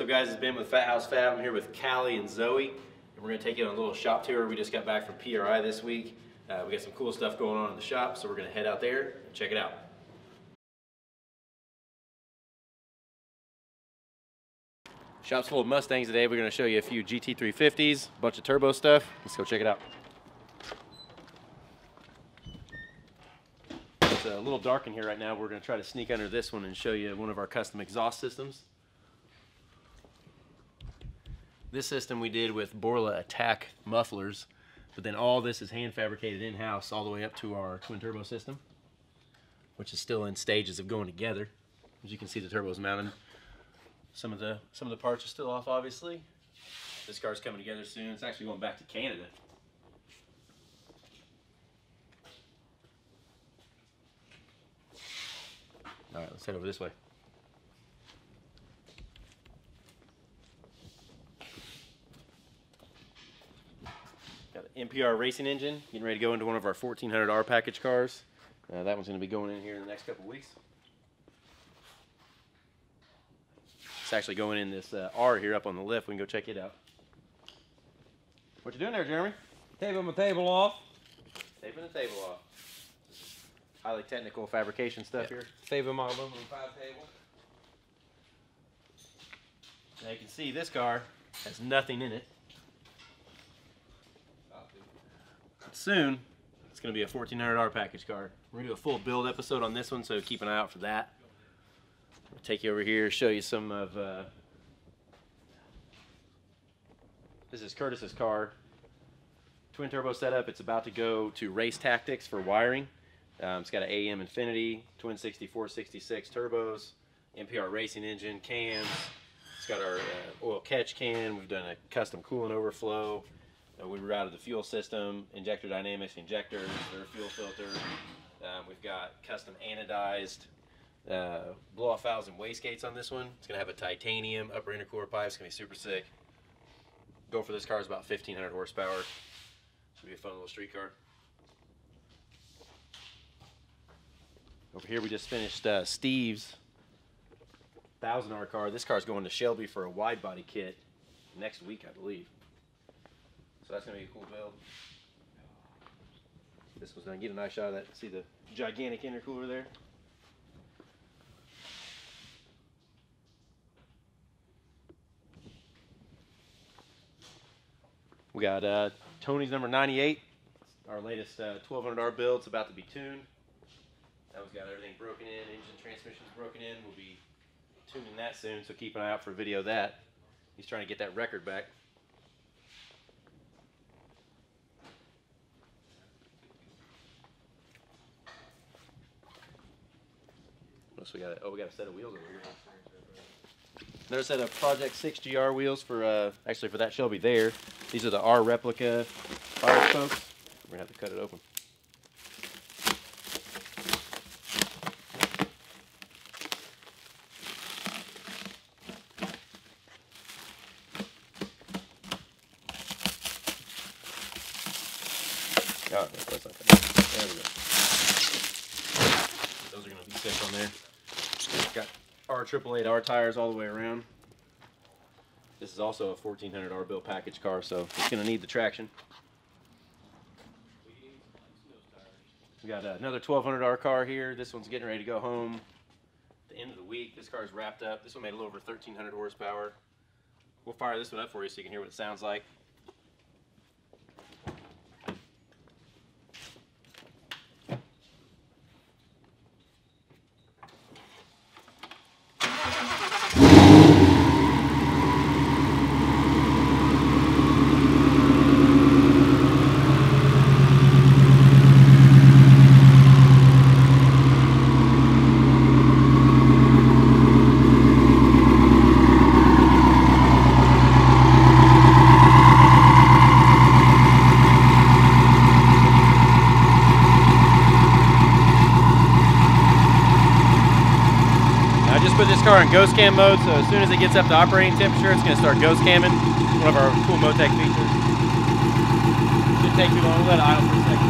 So guys, it's Ben with Fathouse Fab. I'm here with Callie and Zoe, and we're going to take you on a little shop tour. We just got back from PRI this week. We got some cool stuff going on in the shop, so we're going to head out there and check it out. Shop's full of Mustangs today. We're going to show you a few GT350s, a bunch of turbo stuff. Let's go check it out. It's a little dark in here right now. We're going to try to sneak under this one and show you one of our custom exhaust systems. This system we did with Borla Attack mufflers, but then all this is hand fabricated in-house all the way up to our twin turbo system, which is still in stages of going together. As you can see, the turbo's mounted. Some of the parts are still off, obviously. This car's coming together soon. It's actually going back to Canada. All right, let's head over this way. Got an NPR racing engine, getting ready to go into one of our 1400R package cars. That one's going to be going in here in the next couple of weeks. It's actually going in this R here up on the lift. We can go check it out. What you doing there, Jeremy? Taping my table off. Taping the table off. Highly technical fabrication stuff here. Saving my aluminum pipe table. Now you can see this car has nothing in it. Soon, it's going to be a 1400R package car. We're going to do a full build episode on this one, so keep an eye out for that. I'll take you over here, show you some of... this is Curtis's car. Twin turbo setup. It's about to go to Race Tactics for wiring. It's got an AM Infinity, twin 6466 turbos, NPR racing engine, cams. It's got our oil catch can. We've done a custom coolant overflow. We routed the fuel system, injector dynamics, injectors, their fuel filter. We've got custom anodized blow-off valves and wastegates on this one. It's going to have a titanium upper intercooler pipe. It's going to be super sick. Go for this car is about 1,500 horsepower. Should be a fun little street car. Over here we just finished Steve's 1000R car. This car's going to Shelby for a wide body kit next week, I believe. So that's going to be a cool build. This one's going to get a nice shot of that. See the gigantic intercooler there? We got Tony's number 98. Our latest 1200R build. It's about to be tuned. That one's got everything broken in. Engine transmission's broken in. We'll be tuning that soon, so keep an eye out for a video of that. He's trying to get that record back. What else we got? Oh, we got a set of wheels over here. Another set of Project 6 GR wheels for actually for that Shelby there. These are the R replica fire spokes. We're gonna have to cut it open. Oh, that's not good. There we go. Those are going to be sick on there. Got R888R tires all the way around. This is also a 1400R built package car, so it's going to need the traction. We got another 1200R car here. This one's getting ready to go home at the end of the week. This car's wrapped up. This one made a little over 1,300 horsepower. We'll fire this one up for you so you can hear what it sounds like. Put this car in ghost cam mode, so as soon as it gets up to operating temperature, it's going to start ghost camming. One of our cool Motec features. Shouldn't take too long. We'll let it idle for a second.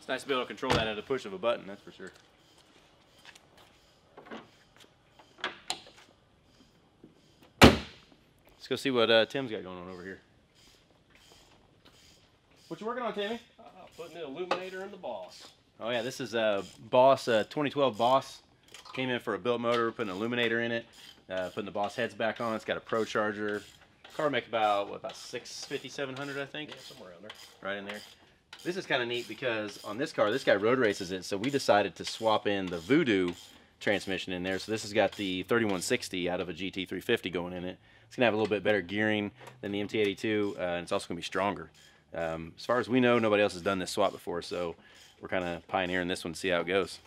It's nice to be able to control that at a push of a button, that's for sure. Let's go see what Tim's got going on over here. What you working on, Timmy? Putting the illuminator in the Boss. Oh yeah, this is a Boss 2012 Boss. Came in for a built motor, putting an illuminator in it, putting the Boss heads back on. It's got a Pro Charger. Car make about what, about 650, 700, I think. Yeah, somewhere around there. Right in there. This is kind of neat because on this car, this guy road races it, so we decided to swap in the Voodoo transmission in there. So this has got the 3160 out of a GT350 going in it. It's gonna have a little bit better gearing than the MT82, and it's also gonna be stronger. As far as we know, nobody else has done this swap before, so we're kind of pioneering this one to see how it goes.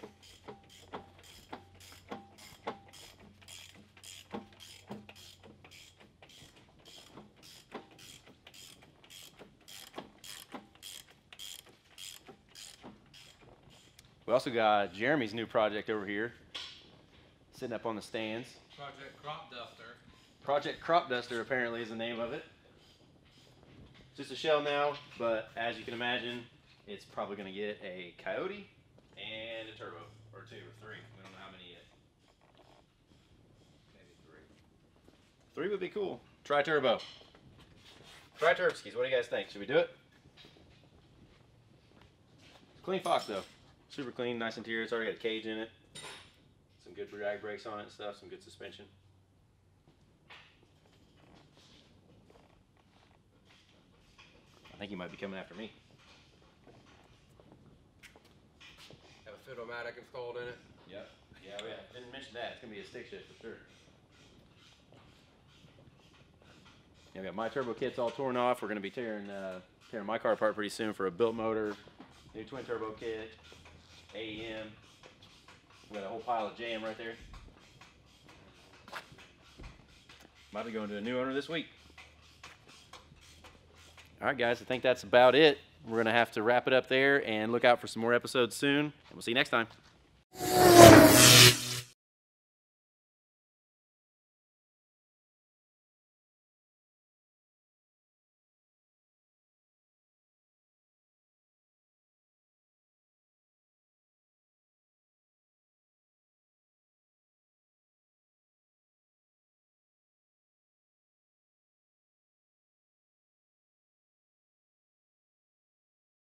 We also got Jeremy's new project over here, sitting up on the stands. Project Crop Duster. Project Crop Duster apparently is the name of it. Just a shell now, but as you can imagine, it's probably going to get a Coyote and a turbo, or 2 or 3. We don't know how many yet. Maybe 3. 3 would be cool. Try turbo. Try Turbskis. What do you guys think? Should we do it? Clean Fox though. Super clean, nice interior. It's already got a cage in it. Some good drag brakes on it and stuff. Some good suspension. I think he might be coming after me. Have a Fit-O-Matic installed in it. Yep. Yeah, didn't mention that. It's going to be a stick shift for sure. Yeah, we got my turbo kits all torn off. We're going to be tearing my car apart pretty soon for a built motor, new twin turbo kit, AEM. We got a whole pile of jam right there. Might be going to a new owner this week. All right, guys, I think that's about it. We're going to have to wrap it up there and look out for some more episodes soon. And we'll see you next time.